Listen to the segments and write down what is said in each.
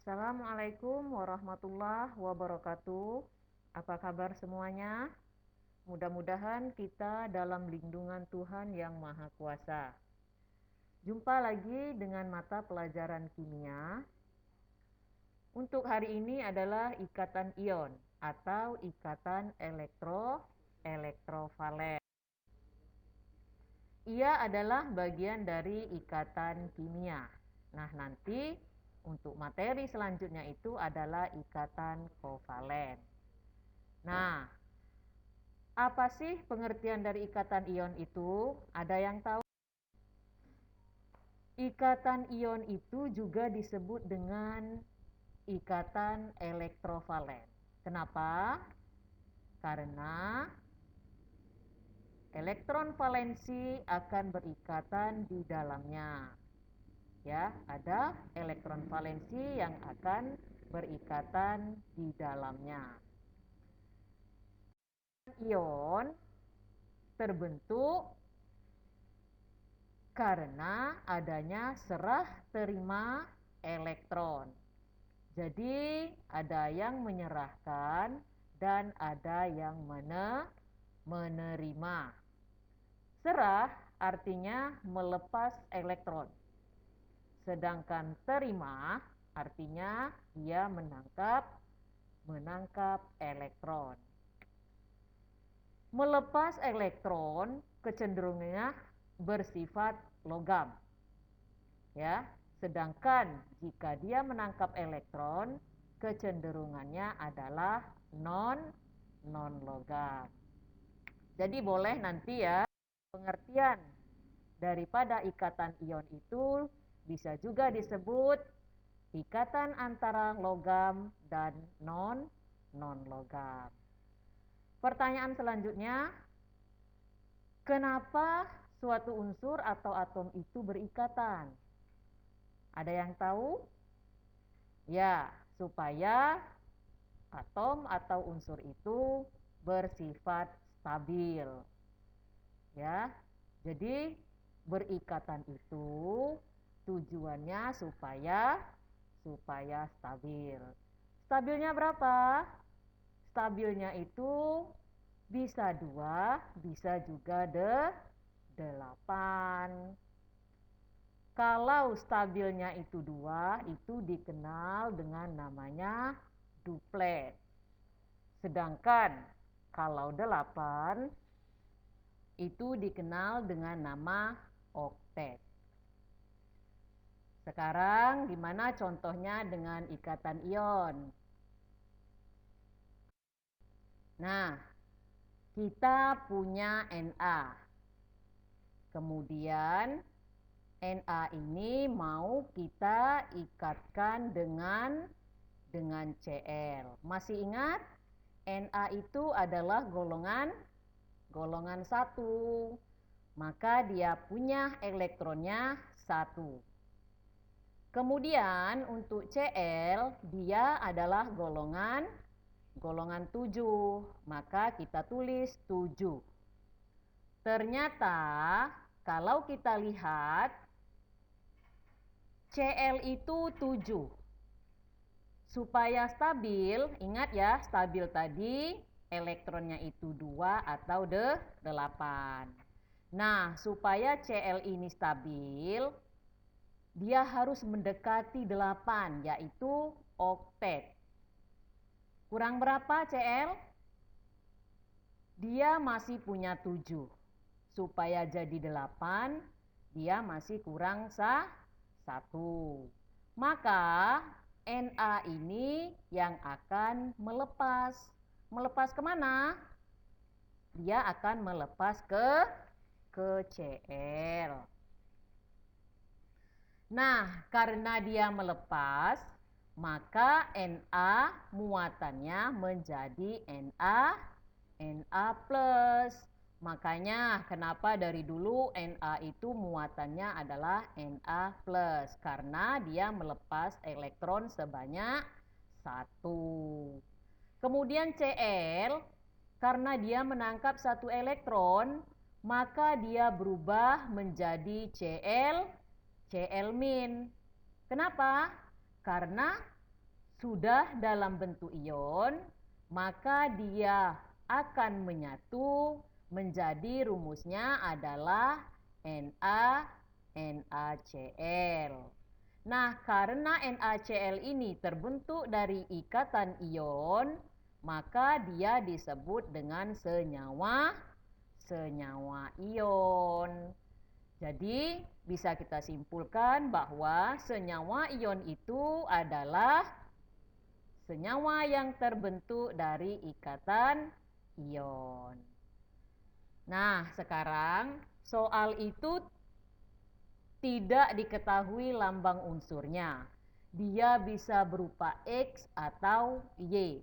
Assalamualaikum warahmatullahi wabarakatuh. Apa kabar semuanya? Mudah-mudahan kita dalam lindungan Tuhan yang Maha Kuasa. Jumpa lagi dengan mata pelajaran kimia. Untuk hari ini adalah ikatan ion atau ikatan elektrovalen. Ia adalah bagian dari ikatan kimia. Nah, nanti untuk materi selanjutnya itu adalah ikatan kovalen. Nah, apa sih pengertian dari ikatan ion itu? Ada yang tahu? Ikatan ion itu juga disebut dengan ikatan elektrovalen. Kenapa? Karena elektron valensi akan berikatan di dalamnya. Ya, ada elektron valensi yang akan berikatan di dalamnya. Ion terbentuk karena adanya serah terima elektron. Jadi ada yang menyerahkan dan ada yang menerima. Serah artinya melepas elektron. Sedangkan terima artinya dia menangkap elektron. Melepas elektron kecenderungannya bersifat logam. Ya, sedangkan jika dia menangkap elektron kecenderungannya adalah non-logam. Jadi boleh nanti ya pengertian daripada ikatan ion itu bisa juga disebut ikatan antara logam dan non-logam. Pertanyaan selanjutnya, kenapa suatu unsur atau atom itu berikatan? Ada yang tahu? Ya, supaya atom atau unsur itu bersifat stabil. Ya, jadi berikatan itu tujuannya supaya stabil. Stabilnya berapa? Stabilnya itu bisa 2, bisa juga 8. Kalau stabilnya itu 2, itu dikenal dengan namanya duplet. Sedangkan kalau 8, itu dikenal dengan nama oktet. Sekarang gimana contohnya dengan ikatan ion? Nah, kita punya Na. Kemudian Na ini mau kita ikatkan dengan Cl. Masih ingat? Na itu adalah golongan 1. Maka dia punya elektronnya 1. Kemudian untuk Cl dia adalah golongan 7. Maka kita tulis 7. Ternyata kalau kita lihat Cl itu 7. Supaya stabil, ingat ya, stabil tadi elektronnya itu 2 atau 8. Nah, supaya Cl ini stabil, dia harus mendekati 8, yaitu oktet. Kurang berapa Cl? Dia masih punya 7. Supaya jadi 8, dia masih kurang 1. Maka Na ini yang akan melepas. Melepas kemana? Dia akan melepas ke Cl. Nah, karena dia melepas, maka Na muatannya menjadi Na plus. Makanya kenapa dari dulu Na itu muatannya adalah Na plus, karena dia melepas elektron sebanyak 1. Kemudian Cl, karena dia menangkap 1 elektron, maka dia berubah menjadi Cl min. Kenapa? Karena sudah dalam bentuk ion, maka dia akan menyatu menjadi rumusnya adalah NaCl. Nah, karena NaCl ini terbentuk dari ikatan ion, maka dia disebut dengan senyawa ion. Jadi, bisa kita simpulkan bahwa senyawa ion itu adalah senyawa yang terbentuk dari ikatan ion. Nah, sekarang soal itu tidak diketahui lambang unsurnya. Dia bisa berupa X atau Y.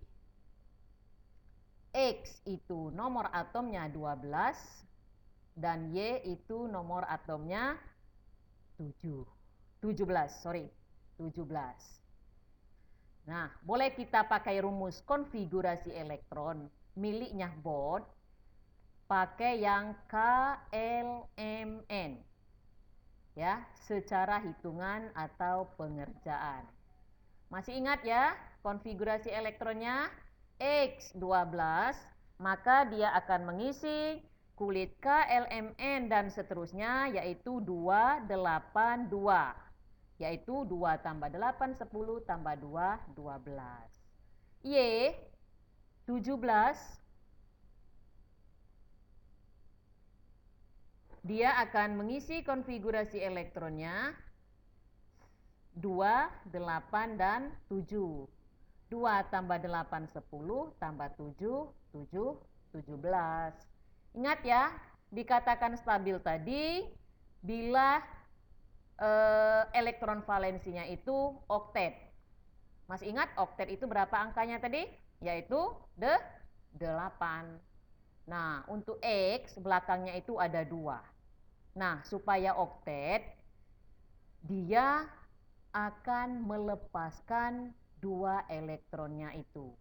X itu nomor atomnya 12 dan Y itu nomor atomnya 17. Nah, boleh kita pakai rumus konfigurasi elektron miliknya Bode, pakai yang KLMN. Ya, secara hitungan atau pengerjaan. Masih ingat ya, konfigurasi elektronnya X12, maka dia akan mengisi kulit KLMN dan seterusnya, yaitu 282. Yaitu 2 tambah 8, 10 tambah 2, 12. Y, 17. Dia akan mengisi konfigurasi elektronnya 2, 8, dan 7. 2 tambah 8, 10, tambah 7, 17. Ingat ya, dikatakan stabil tadi bila elektron valensinya itu oktet. Masih ingat oktet itu berapa angkanya tadi? Yaitu 8. Nah, untuk X belakangnya itu ada 2. Nah, supaya oktet, dia akan melepaskan 2 elektronnya itu.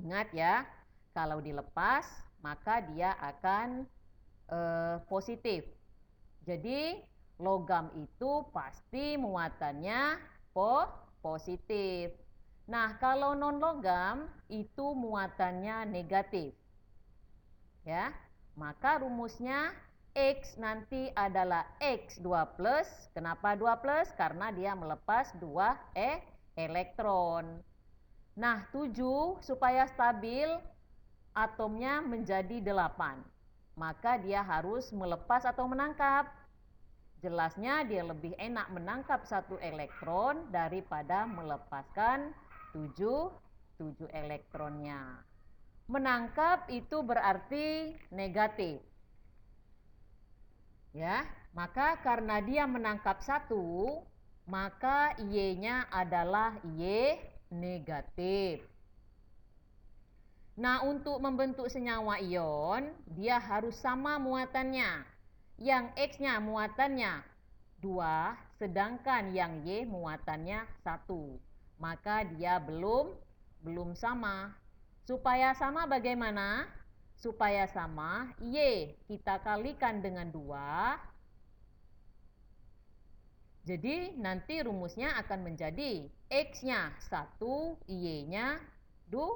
Ingat ya, kalau dilepas, maka dia akan positif. Jadi, logam itu pasti muatannya positif. Nah, kalau non-logam itu muatannya negatif. Ya, maka rumusnya X nanti adalah X2+. Kenapa 2+? Karena dia melepas 2 elektron. Nah, 7 supaya stabil atomnya menjadi 8. Maka dia harus melepas atau menangkap. Jelasnya dia lebih enak menangkap 1 elektron daripada melepaskan 7 elektronnya. Menangkap itu berarti negatif. Ya, maka karena dia menangkap 1, maka Y-nya adalah Y negatif. Nah, untuk membentuk senyawa ion, dia harus sama muatannya. Yang X-nya muatannya 2, sedangkan yang Y muatannya 1. Maka dia belum sama. Supaya sama bagaimana? Supaya sama, Y kita kalikan dengan 2. Jadi nanti rumusnya akan menjadi X-nya 1, Y-nya 2.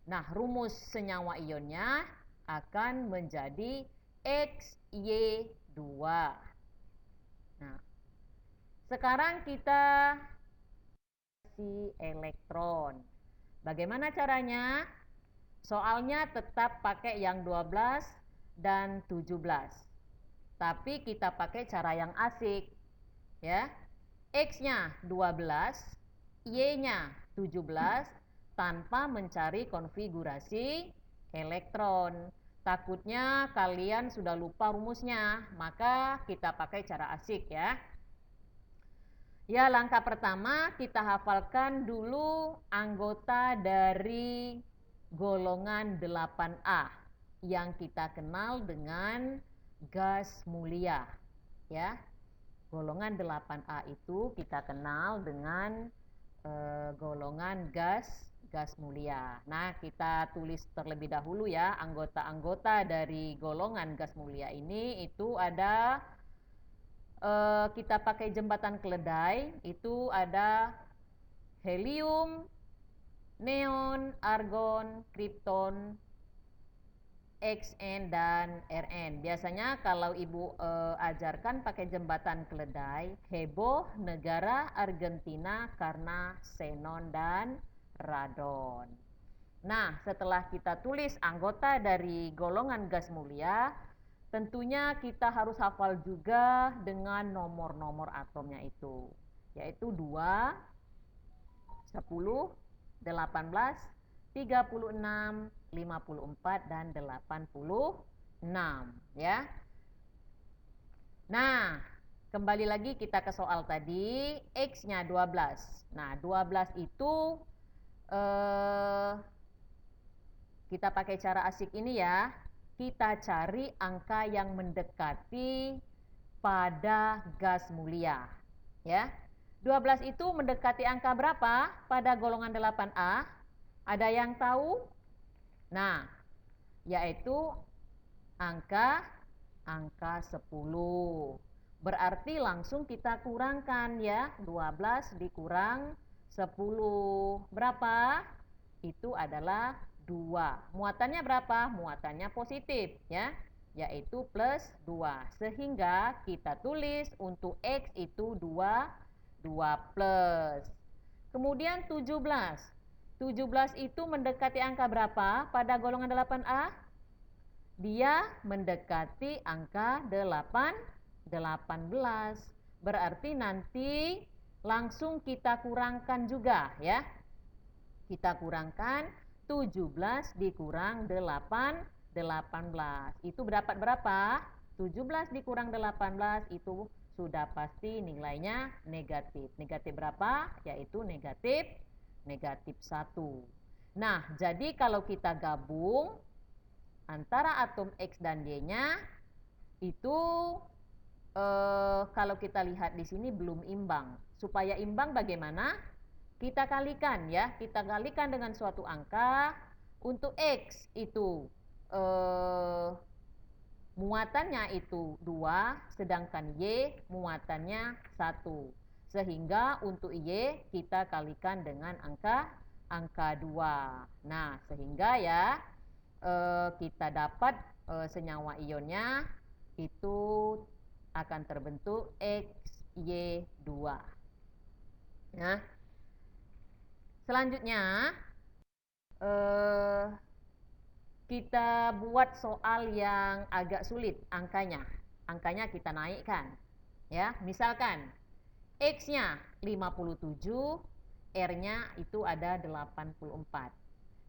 Nah, rumus senyawa ionnya akan menjadi XY2. Nah, sekarang kita si elektron. Bagaimana caranya? Soalnya tetap pakai yang 12 dan 17. Tapi kita pakai cara yang asik. Ya. X-nya 12, Y-nya 17 tanpa mencari konfigurasi elektron. Takutnya kalian sudah lupa rumusnya, maka kita pakai cara asik ya. Ya, langkah pertama kita hafalkan dulu anggota dari golongan 8A yang kita kenal dengan gas mulia. Ya, golongan 8A itu kita kenal dengan golongan gas mulia. Nah, kita tulis terlebih dahulu ya, anggota-anggota dari golongan gas mulia ini itu ada kita pakai jembatan keledai, itu ada helium, neon, argon, krypton, Xn dan Rn. Biasanya kalau Ibu ajarkan pakai jembatan keledai, heboh negara Argentina karena xenon dan radon. Nah, setelah kita tulis anggota dari golongan gas mulia, tentunya kita harus hafal juga dengan nomor-nomor atomnya itu, yaitu 2, 10, 18, 36, 54, dan 86 ya. Nah, kembali lagi kita ke soal tadi, X-nya 12. Nah, 12 itu kita pakai cara asik ini ya. Kita cari angka yang mendekati pada gas mulia ya. 12 itu mendekati angka berapa pada golongan 8A? Ada yang tahu? Nah, yaitu angka 10. Berarti langsung kita kurangkan ya. 12 dikurang 10. Berapa? Itu adalah 2. Muatannya berapa? Muatannya positif ya, yaitu plus 2. Sehingga kita tulis untuk X itu 2 plus. Kemudian 17. 17 itu mendekati angka berapa pada golongan 8A? Dia mendekati angka 18. Berarti nanti langsung kita kurangkan juga ya. Kita kurangkan 17 dikurang 18. Itu dapat berapa? 17 dikurang 18 itu sudah pasti nilainya negatif. Negatif berapa? Yaitu negatif 1. Nah, jadi kalau kita gabung antara atom X dan Y-nya itu kalau kita lihat di sini belum imbang. Supaya imbang bagaimana? Kita kalikan ya, kita kalikan dengan suatu angka. Untuk X itu muatannya itu 2, sedangkan Y muatannya 1. Sehingga untuk Y kita kalikan dengan angka 2. Nah, sehingga ya kita dapat senyawa ionnya itu akan terbentuk XY2. Nah, selanjutnya kita buat soal yang agak sulit angkanya. Angkanya kita naikkan. Ya, misalkan X-nya 57, R-nya itu ada 84.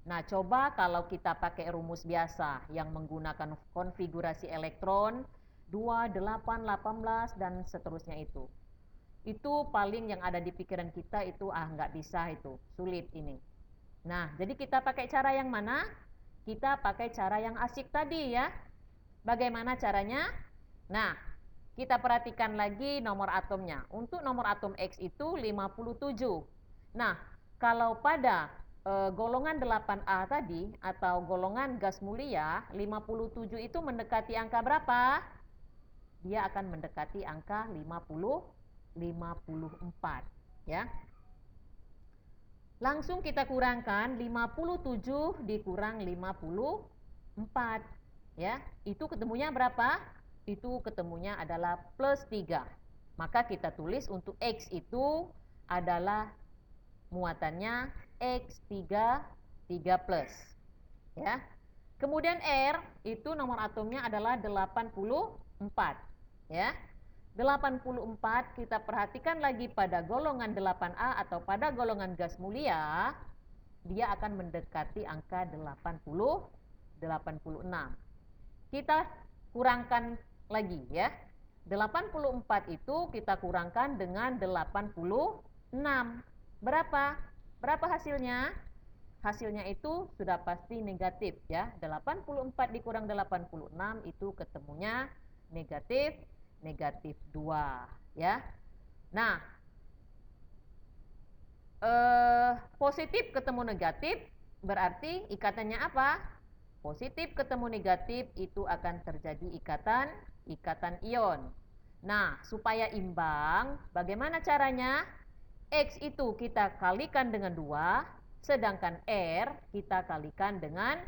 Nah, coba kalau kita pakai rumus biasa yang menggunakan konfigurasi elektron 2, 8, 18 dan seterusnya itu. Itu paling yang ada di pikiran kita itu nggak bisa itu, sulit ini. Nah, jadi kita pakai cara yang mana? Kita pakai cara yang asik tadi ya. Bagaimana caranya? Nah, kita perhatikan lagi nomor atomnya. Untuk nomor atom X itu 57. Nah, kalau pada golongan 8A tadi atau golongan gas mulia, 57 itu mendekati angka berapa? Dia akan mendekati angka 54 ya. Langsung kita kurangkan 57 dikurang 54 ya. Itu ketemunya berapa? Itu ketemunya adalah plus 3. Maka kita tulis untuk X itu adalah muatannya X3 plus ya. Kemudian R itu nomor atomnya adalah 84 ya. 84 kita perhatikan lagi pada golongan 8A atau pada golongan gas mulia, dia akan mendekati angka 86. Kita kurangkan lagi ya. 84 itu kita kurangkan dengan 86. Berapa? Berapa hasilnya? Hasilnya itu sudah pasti negatif ya. 84 dikurang 86 itu ketemunya negatif 2 ya. Nah, positif ketemu negatif berarti ikatannya apa? Positif ketemu negatif itu akan terjadi ikatan ion. Nah, supaya imbang, bagaimana caranya? X itu kita kalikan dengan 2, sedangkan R kita kalikan dengan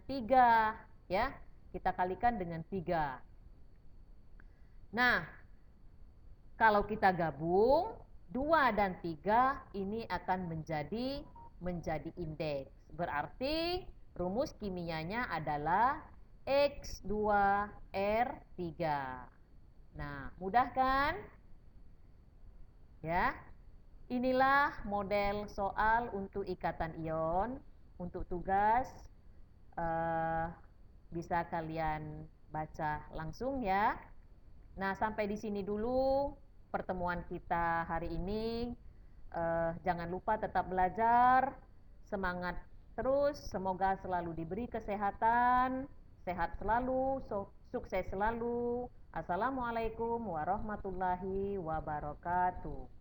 3, ya. Kita kalikan dengan 3. Nah, kalau kita gabung 2 dan 3 ini akan menjadi indeks. Berarti rumus kimianya adalah X2R3. Nah, mudah kan? Ya. Inilah model soal untuk ikatan ion. Untuk tugas bisa kalian baca langsung ya. Nah, sampai di sini dulu pertemuan kita hari ini. Jangan lupa tetap belajar, semangat terus, semoga selalu diberi kesehatan, sehat selalu, sukses selalu. Assalamualaikum warahmatullahi wabarakatuh.